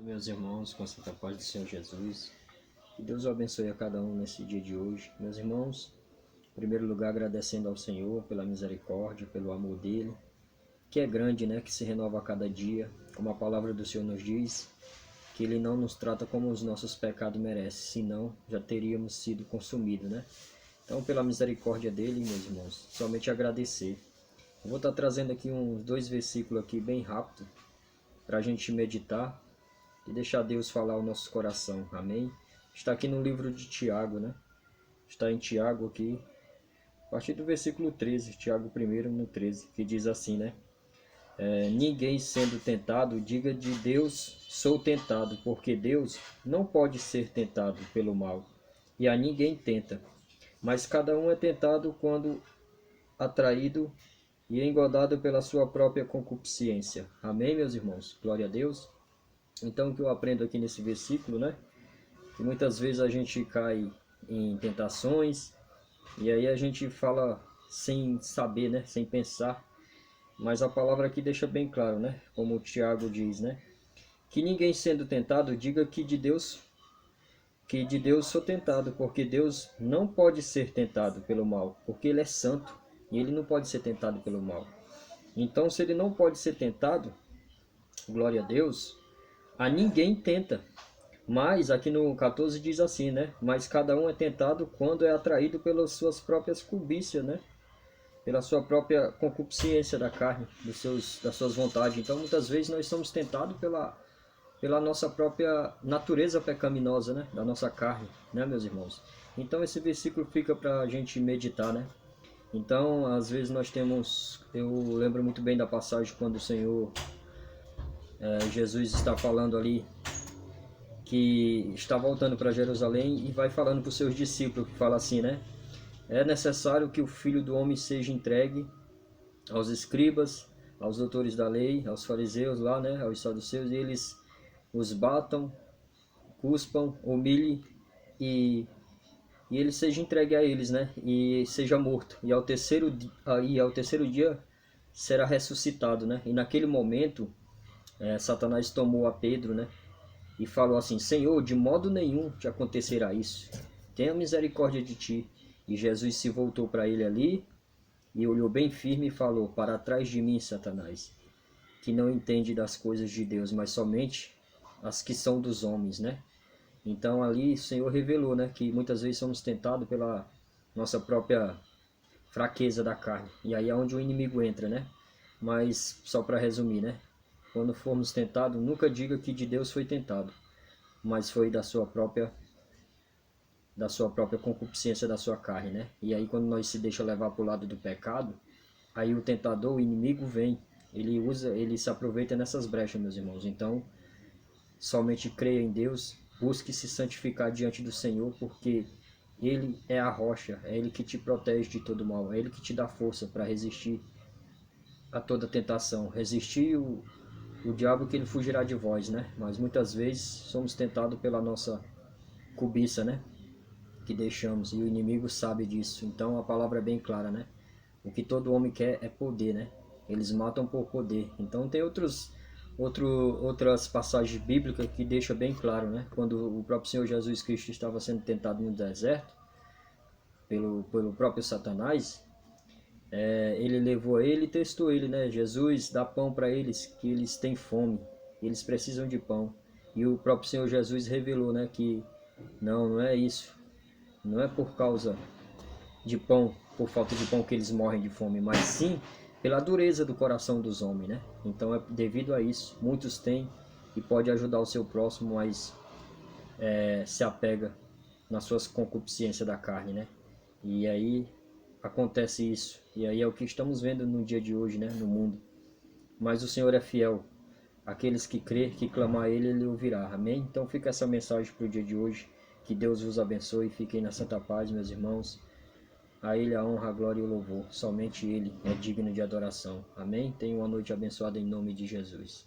Meus irmãos, com a santa paz do Senhor Jesus, que Deus o abençoe a cada um nesse dia de hoje. Meus irmãos, em primeiro lugar agradecendo ao Senhor pela misericórdia, pelo amor dele, que é grande, né, que se renova a cada dia, como a palavra do Senhor nos diz, que ele não nos trata como os nossos pecados merecem, senão já teríamos sido consumidos, né? Então, pela misericórdia dele, meus irmãos, somente agradecer. Eu vou estar trazendo aqui uns 2 versículos aqui bem rápido para a gente meditar e deixar Deus falar o nosso coração, amém? Está aqui no livro de Tiago, né? Está em Tiago aqui, a partir do versículo 13, Tiago 1 no 13, que diz assim, né? Ninguém sendo tentado, diga de Deus, sou tentado, porque Deus não pode ser tentado pelo mal, e a ninguém tenta. Mas cada um é tentado quando atraído e engodado pela sua própria concupiscência. Amém, meus irmãos? Glória a Deus. Então, o que eu aprendo aqui nesse versículo, né? Que muitas vezes a gente cai em tentações e aí a gente fala sem saber, né? Sem pensar. Mas a palavra aqui deixa bem claro, né? Como o Tiago diz, né? Que ninguém sendo tentado diga que de Deus sou tentado, porque Deus não pode ser tentado pelo mal, porque ele é santo e ele não pode ser tentado pelo mal. Então, se ele não pode ser tentado, glória a Deus, a ninguém tenta. Mas aqui no 14 diz assim, né? Mas cada um é tentado quando é atraído pelas suas próprias cobiças, né? Pela sua própria concupiscência da carne, das suas vontades. Então muitas vezes nós somos tentados pela nossa própria natureza pecaminosa, né? Da nossa carne, né, meus irmãos? Então esse versículo fica para a gente meditar, né? Então às vezes eu lembro muito bem da passagem quando o Senhor Jesus está falando ali que está voltando para Jerusalém e vai falando para os seus discípulos, que fala assim, né? É necessário que o Filho do Homem seja entregue aos escribas, aos doutores da lei, aos fariseus lá, né? Aos saduceus, e eles os batam, cuspam, humilhem e, e ele seja entregue a eles, né? E seja morto. E ao terceiro dia será ressuscitado, né? E naquele momento, Satanás tomou a Pedro, né? E falou assim, Senhor, de modo nenhum te acontecerá isso. Tenha misericórdia de ti. E Jesus se voltou para ele ali e olhou bem firme e falou, para trás de mim, Satanás, que não entende das coisas de Deus, mas somente as que são dos homens, né? Então ali o Senhor revelou, né, que muitas vezes somos tentados pela nossa própria fraqueza da carne. E aí é onde o inimigo entra, né? Mas só para resumir, né? Quando formos tentados, nunca diga que de Deus foi tentado, mas foi da sua própria concupiscência da sua carne, né? E aí quando nós se deixa levar para o lado do pecado, aí o tentador, o inimigo vem, ele se aproveita nessas brechas, meus irmãos. Então, somente creia em Deus, busque se santificar diante do Senhor, porque ele é a rocha, é ele que te protege de todo mal, é ele que te dá força para resistir a toda tentação. Resistir o diabo, que ele fugirá de vós, né? Mas muitas vezes somos tentados pela nossa cobiça, né? Que deixamos, e o inimigo sabe disso. Então a palavra é bem clara, né? O que todo homem quer é poder, né? Eles matam por poder. Então tem outras passagens bíblicas que deixam bem claro, né? Quando o próprio Senhor Jesus Cristo estava sendo tentado no deserto pelo próprio Satanás, ele levou ele e testou ele, né? Jesus dá pão para eles, que eles têm fome, eles precisam de pão. E o próprio Senhor Jesus revelou, né? Que não é isso. Não é por causa de pão, por falta de pão que eles morrem de fome, mas sim pela dureza do coração dos homens, né? Então é devido a isso. Muitos têm e pode ajudar o seu próximo, mas se apega nas suas concupiscências da carne, né? E aí acontece isso. E aí é o que estamos vendo no dia de hoje, né? No mundo. Mas o Senhor é fiel. Aqueles que crê, que clamar a Ele, Ele ouvirá. Amém? Então fica essa mensagem para o dia de hoje. Que Deus vos abençoe. Fiquem na santa paz, meus irmãos. A Ele a honra, a glória e o louvor. Somente Ele é digno de adoração. Amém? Tenha uma noite abençoada em nome de Jesus.